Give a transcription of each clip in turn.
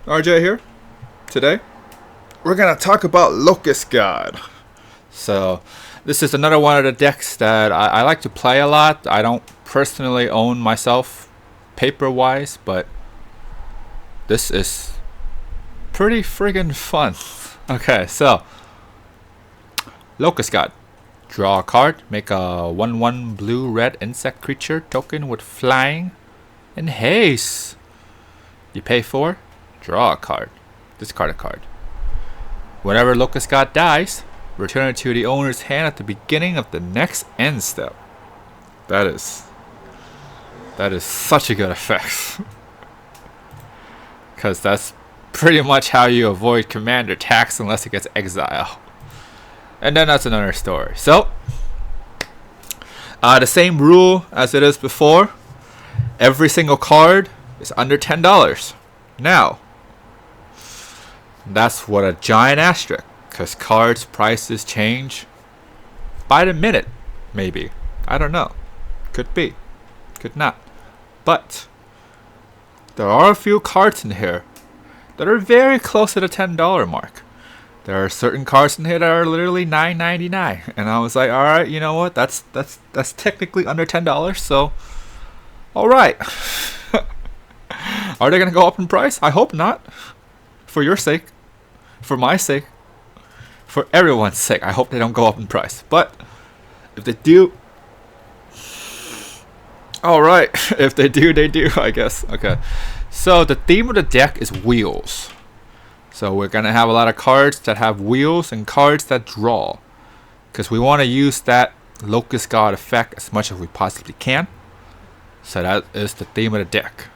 RJ here. Today, we're gonna talk about Locust God. So, this is another one of the decks that I like to play a lot. I don't personally own myself paper-wise, but this is pretty friggin' fun. Okay, so Locust God. Draw a card, make a 1/1 blue-red insect creature token with flying and haste. You pay 4, draw a card, discard a card. Whenever Locust God dies, return it to the owner's hand at the beginning of the next end step. That is such a good effect. Because that's pretty much how you avoid commander attacks unless it gets exiled. And then that's another story. So, the same rule as it is before. Every single card is under $10. Now, that's what a giant asterisk. Because cards' prices change by the minute, maybe. I don't know. Could be. Could not. But, there are a few cards in here that are very close to the $10 mark. There are certain cards in here that are literally $9.99, and I was like, all right, you know what? That's technically under $10, so all right. Are they gonna go up in price? I hope not. For your sake, for my sake, for everyone's sake, I hope they don't go up in price. But if they do, all right. If they do, they do, I guess. Okay. So the theme of the deck is wheels. So we're going to have a lot of cards that have wheels and cards that draw. Because we want to use that Locust God effect as much as we possibly can. So that is the theme of the deck.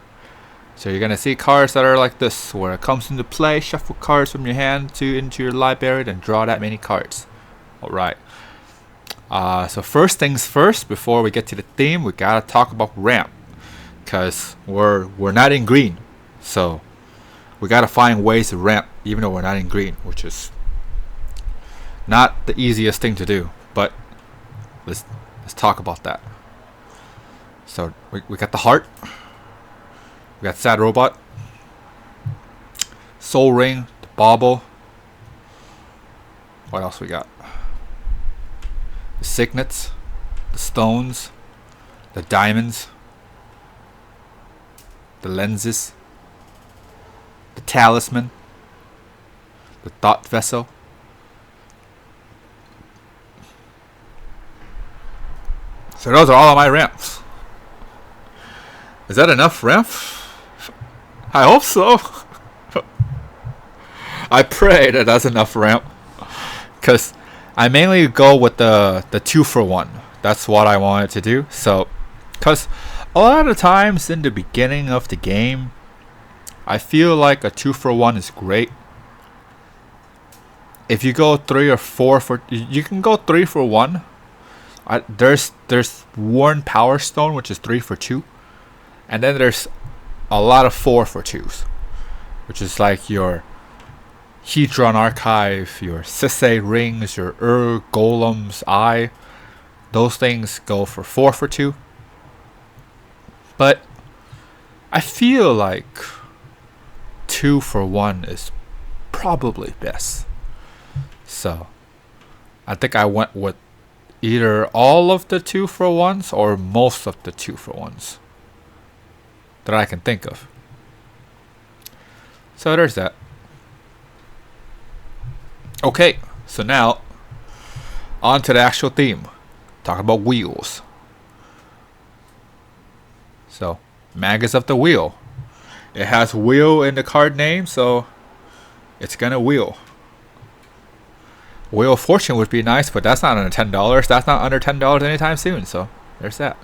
So you're going to see cards that are like this. Where it comes into play, shuffle cards from your hand into your library and draw that many cards. Alright. So first things first, before we get to the theme, we got to talk about ramp. Because we're not in green. So we gotta find ways to ramp even though we're not in green, which is not the easiest thing to do, but let's talk about that. So we got the heart, we got Sad Robot, Soul Ring, the Bauble. What else we got? The Signets, the Stones, the Diamonds, the Lenses, the Talisman, the Thought Vessel, so those are all of my ramps. Is that enough ramp? I hope so. I pray that that's enough ramp, because I mainly go with the 2-for-1. That's what I wanted to do. So, because a lot of times in the beginning of the game, I feel like a 2-for-1 is great. If you go 3 or 4 for, you can go 3-for-1. There's Worn Power Stone, which is 3-for-2, and then there's a lot of 4-for-2s, which is like your Hedron Archive, your Sisei Rings, your Golem's Eye. Those things go for 4-for-2. But I feel like 2-for-1 is probably best. So I think I went with either all of the 2-for-1s or most of the 2-for-1s that I can think of. So there's that. Okay, so now on to the actual theme. Talking about wheels. So Magus of the Wheel. It has wheel in the card name, so it's gonna wheel. Wheel of Fortune would be nice, but that's not under $10. That's not under $10 anytime soon, so there's that.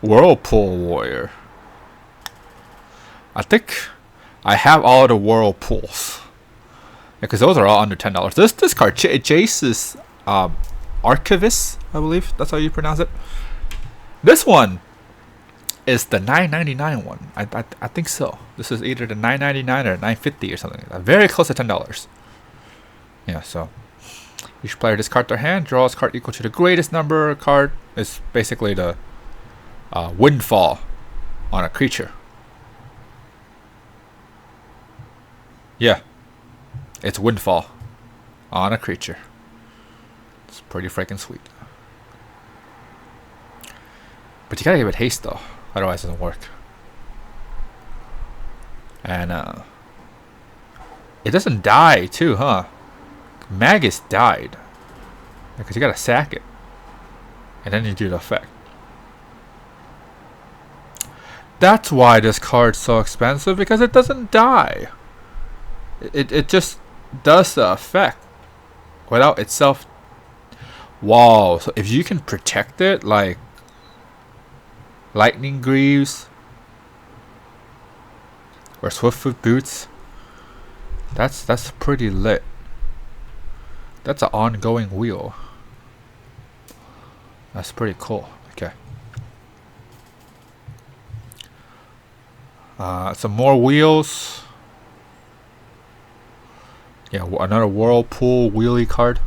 Whirlpool Warrior. I think I have all the Whirlpools. Because those are all under $10. This card, Jace is Archivist, I believe. That's how you pronounce it. This one is the $9.99 one. I think so. This is either the $9.99 or $9.50 or something like that. Very close to $10. Yeah, so each player discards their hand, draws a card equal to the greatest number card. Is basically the windfall on a creature. Yeah, it's Windfall on a creature. It's pretty freaking sweet. But you gotta give it haste though, otherwise it doesn't work. And it doesn't die too, huh? Magus died. Because you gotta sack it. And then you do the effect. That's why this card's so expensive, because it doesn't die. It just does the effect without itself. Wow, so if you can protect it like Lightning Greaves or Swiftfoot Boots, that's pretty lit. That's an ongoing wheel. That's pretty cool. Okay. Some more wheels. Yeah, another Whirlpool wheelie card.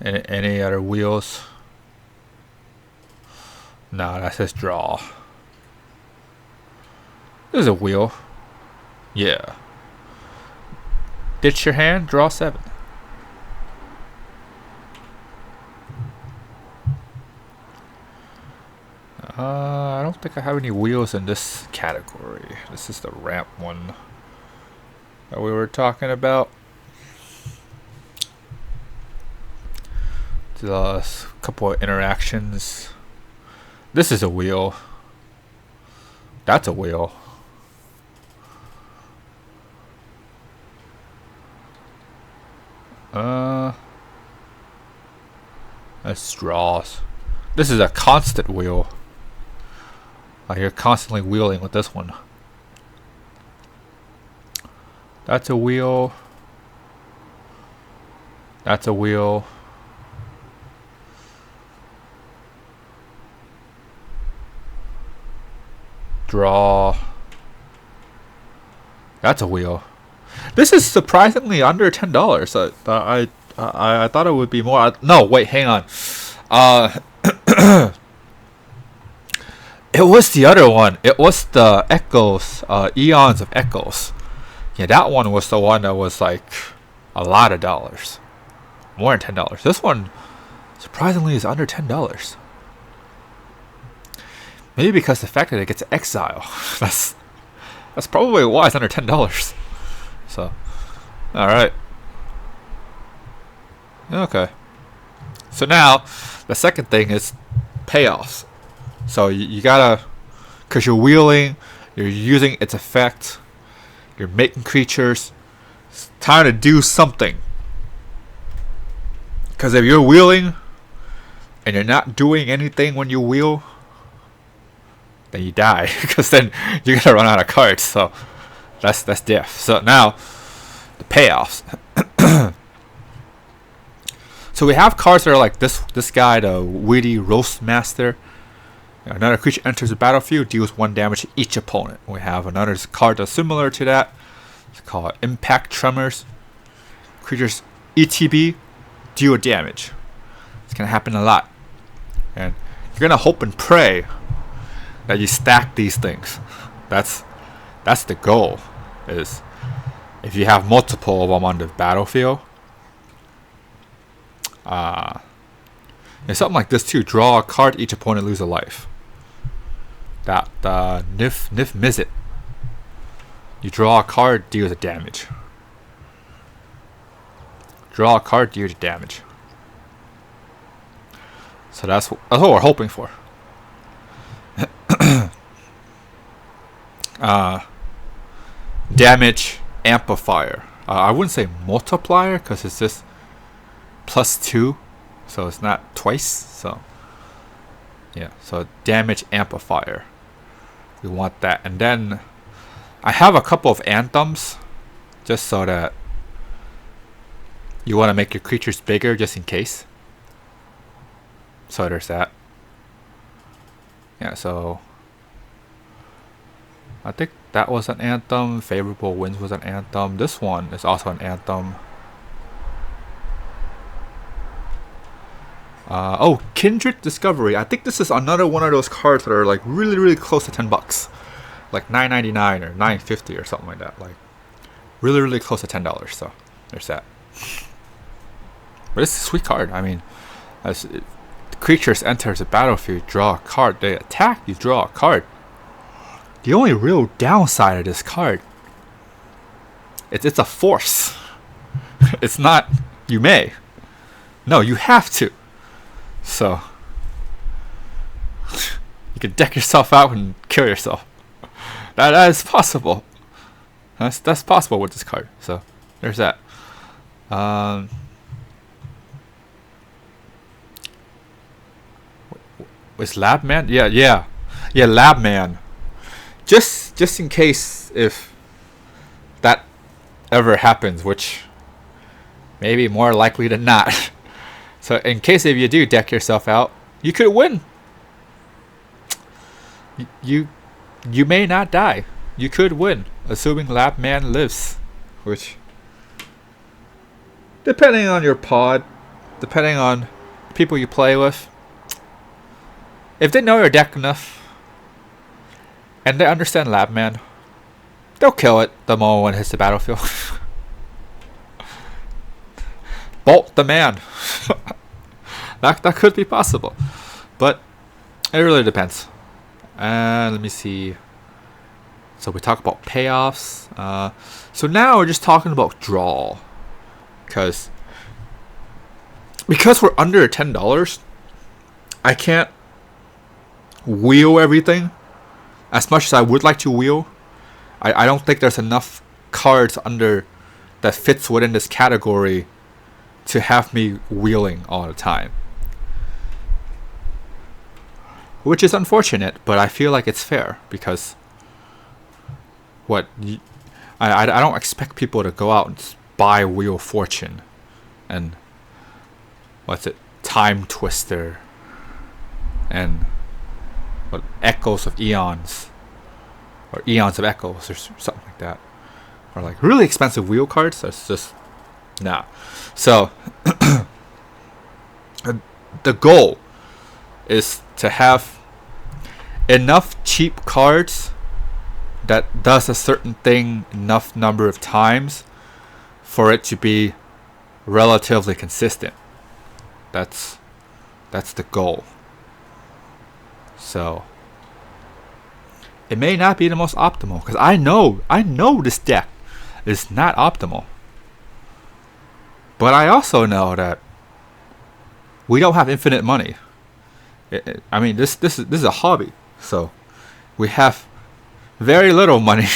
Any other wheels? No, that says draw. There's a wheel. Yeah. Ditch your hand, draw 7. I don't think I have any wheels in this category. This is the ramp one that we were talking about. A couple of interactions. This is a wheel. That's a wheel. That's draws. This is a constant wheel. You're constantly wheeling with this one. That's a wheel. That's a wheel. Draw. That's a wheel. This is surprisingly under $10. I thought it would be more. No, wait, hang on. It was the other one. It was the Echoes, Eons of Echoes. Yeah, that one was the one that was like a lot of dollars. More than $10. This one, surprisingly, is under $10. Maybe because the fact that it gets exile. That's probably why it's under $10. So, alright. Okay. So now, the second thing is payoffs. So you gotta, because you're wheeling, you're using its effect, you're making creatures, it's time to do something. Because if you're wheeling, and you're not doing anything when you wheel, then you die. Because then you're gonna run out of cards. So that's death. So now, the payoffs. So we have cards that are like this guy, the Witty Roast Master. Another creature enters the battlefield, deals 1 damage to each opponent. We have another card that's similar to that. It's called Impact Tremors. Creatures ETB, deal damage. It's gonna happen a lot. And you're gonna hope and pray that you stack these things. That's the goal. Is if you have multiple of them on the battlefield. And something like this too. Draw a card, each opponent lose a life. That Niv-Mizzet. You draw a card, deals a damage. Draw a card, deals damage. So that's what we're hoping for. Damage amplifier. I wouldn't say multiplier because it's just +2, so it's not twice. So yeah, so damage amplifier. We want that, and then I have a couple of anthems, just so that you want to make your creatures bigger, just in case. So there's that. Yeah, so I think that was an anthem. Favorable Winds was an anthem. This one is also an anthem. Kindred Discovery. I think this is another one of those cards that are like really, really close to $10, like $9.99 or $9.50 or something like that. Like really, really close to $10. So there's that. But it's a sweet card. I mean, as creatures enters the battlefield, draw a card. They attack, you draw a card. The only real downside of this card, it's a force. It's not you may. No, you have to. So you can deck yourself out and kill yourself. That is possible. That's possible with this card. So there's that. Was Labman? Yeah, Labman. Just in case if that ever happens, which maybe more likely than not. So in case if you do deck yourself out, you could win. You may not die. You could win, assuming Labman lives, which depending on your pod, depending on people you play with, if they know your deck enough and they understand Labman, they'll kill it the moment when it hits the battlefield. Bolt the man. that could be possible, but it really depends. And let me see. So we talk about payoffs. So now we're just talking about draw, because we're under $10, I can't wheel everything as much as I would like to wheel. I don't think there's enough cards under that fits within this category to have me wheeling all the time, which is unfortunate, but I feel like it's fair, because I don't expect people to go out and buy Wheel of Fortune and Time Twister and Echoes of Eons or Eons of Echoes or something like that, or like really expensive wheel cards. That's just nah. So the goal is to have enough cheap cards that does a certain thing enough number of times for it to be relatively consistent. That's the goal. So it may not be the most optimal, because I know this deck is not optimal. But I also know that we don't have infinite money. I mean, this is a hobby, so we have very little money.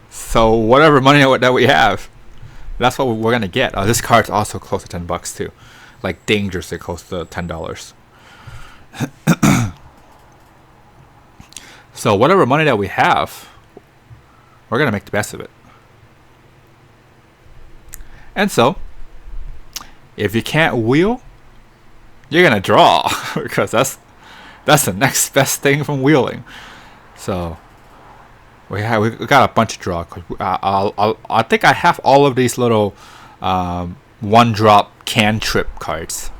So whatever money that we have, that's what we're gonna get. This card's also close to $10 too, like dangerously close to $10. So whatever money that we have, we're gonna make the best of it. And so, if you can't wheel, you're gonna draw, because that's the next best thing from wheeling. So we got a bunch of draw. I think I have all of these little one drop cantrip cards,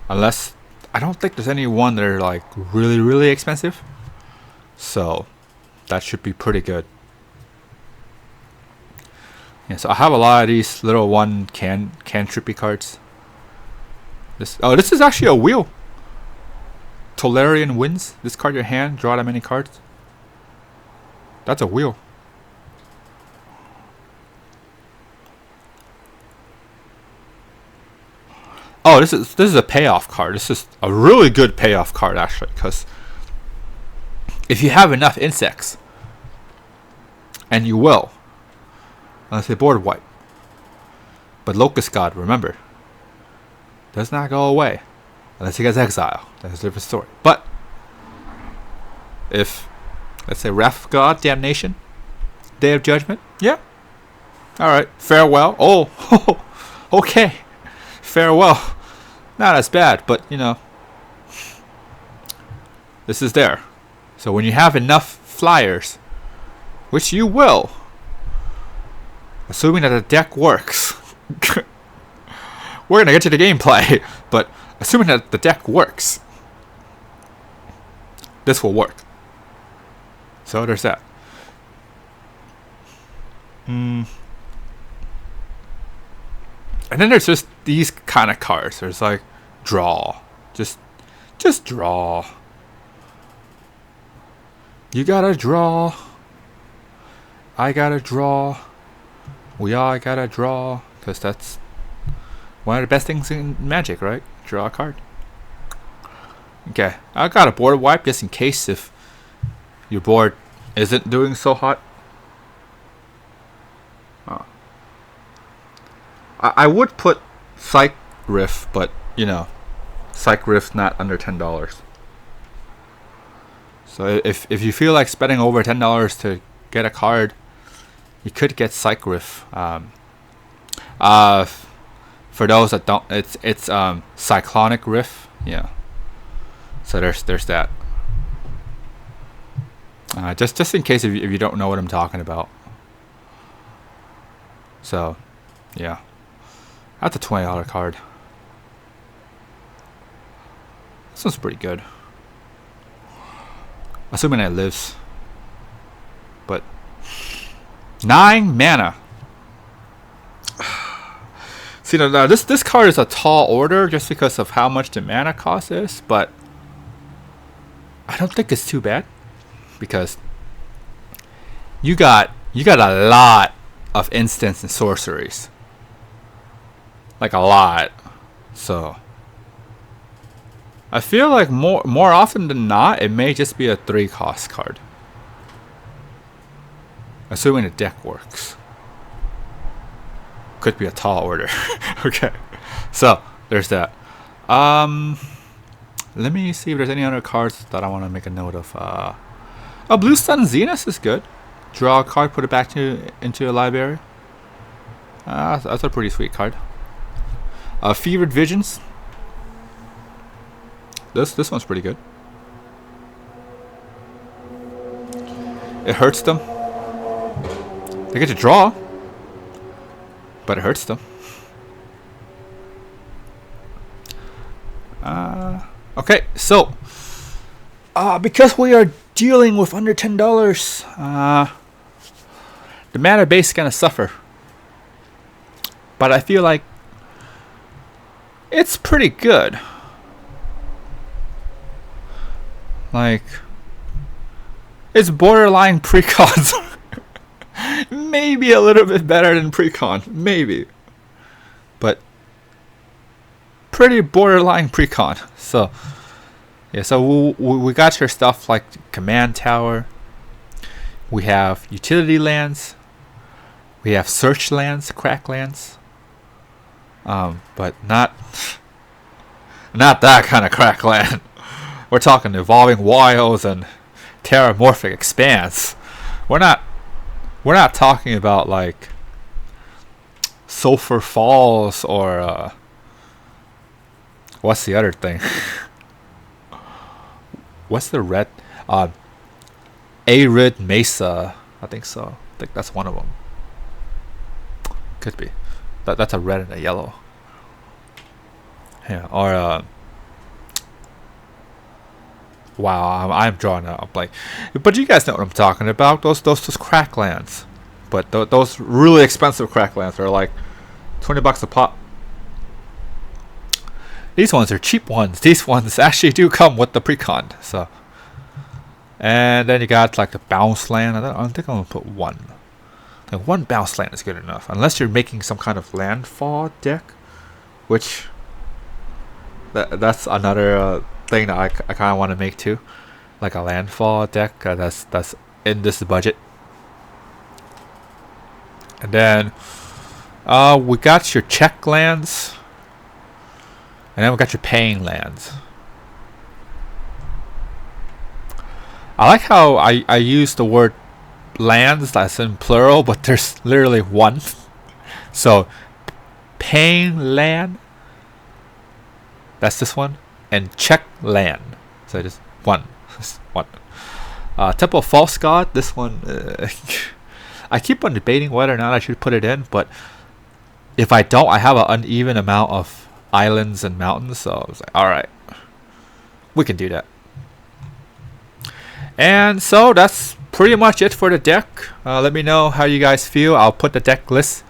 unless I don't think there's any one that are like really, really expensive. So that should be pretty good. Yeah, so I have a lot of these little one cantrippy cards. This is actually a wheel. Tolarian Winds. Discard your hand, draw that many cards. That's a wheel. Oh, this is a payoff card. This is a really good payoff card, actually, because if you have enough insects, and you will, unless they board wipe, but Locust God, remember, does not go away unless he gets exile. That's a different story. But if, let's say, Wrath God, Damnation, Day of Judgment, yeah, all right, farewell. Oh, okay, farewell. Not as bad, but you know, this is there. So when you have enough flyers, which you will, assuming that the deck works, we're gonna get to the gameplay. But assuming that the deck works, this will work. So there's that. And then there's just these kind of cards. There's like draw, just draw. You gotta draw. I gotta draw. We all gotta draw, because that's one of the best things in Magic, right? Draw a card. Okay, I got a board wipe just in case if your board isn't doing so hot. I would put Psych Riff, but you know, Psych Riff's not under $10. So if you feel like spending over $10 to get a card, you could get Psych Riff. For those that don't, it's Cyclonic Riff. Yeah. So there's that. Just in case if you don't know what I'm talking about. So, yeah. That's a $20 card. This one's pretty good. Assuming it lives. But 9 mana. See, now this card is a tall order just because of how much the mana cost is, but I don't think it's too bad because you got a lot of instants and sorceries. Like a lot. So I feel like more often than not it may just be a 3-cost card. Assuming the deck works. Could be a tall order. Okay. So there's that. Let me see if there's any other cards that I want to make a note of. Blue Sun Zenith is good. Draw a card, put it back into your library. That's a pretty sweet card. Fevered Visions. This one's pretty good. It hurts them. They get to draw, but it hurts them. Okay, so because we are dealing with under $10, the mana base is gonna suffer. But I feel like it's pretty good. Like, it's borderline precons. Maybe a little bit better than precon, maybe, but pretty borderline precon. So yeah, so we got your stuff like Command Tower. We have utility lands. We have search lands, crack lands. But not that kind of crack land. We're talking Evolving Wilds and Terramorphic Expanse. We're not talking about like Sulphur Falls or what's the other thing? What's the red? Arid Mesa. I think so. I think that's one of them. Could be. That's a red and a yellow. Yeah. Or wow, I'm drawing out a blank. But you guys know what I'm talking about. Those crack lands. But those really expensive crack lands are like $20 a pop. These ones are cheap ones. These ones actually do come with the precon. So, and then you got like the bounce land. I think I'm gonna put one. Like one bounce land is good enough, unless you're making some kind of landfall deck, which that's another thing that I kind of want to make too, like a landfall deck. That's in this budget. And then we got your check lands. And then we got your paying lands. I like how I use the word lands that's in plural, but there's literally one. So paying land, that's this one, and check land. So just one. One. Temple of False God, this one I keep on debating whether or not I should put it in, but if I don't, I have an uneven amount of islands and mountains, so I was like, alright, we can do that. And so that's pretty much it for the deck. Let me know how you guys feel. I'll put the deck list,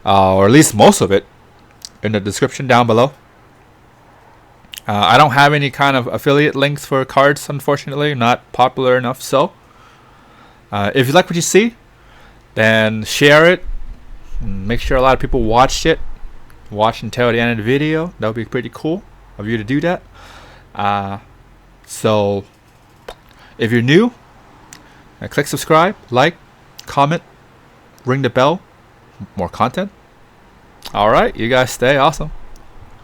or at least most of it, in the description down below. I don't have any kind of affiliate links for cards, unfortunately. Not popular enough. So if you like what you see, then share it. Make sure a lot of people watched it. Watch until the end of the video. That would be pretty cool of you to do that. So if you're new, click subscribe, like, comment, ring the bell. More content. Alright, you guys stay awesome.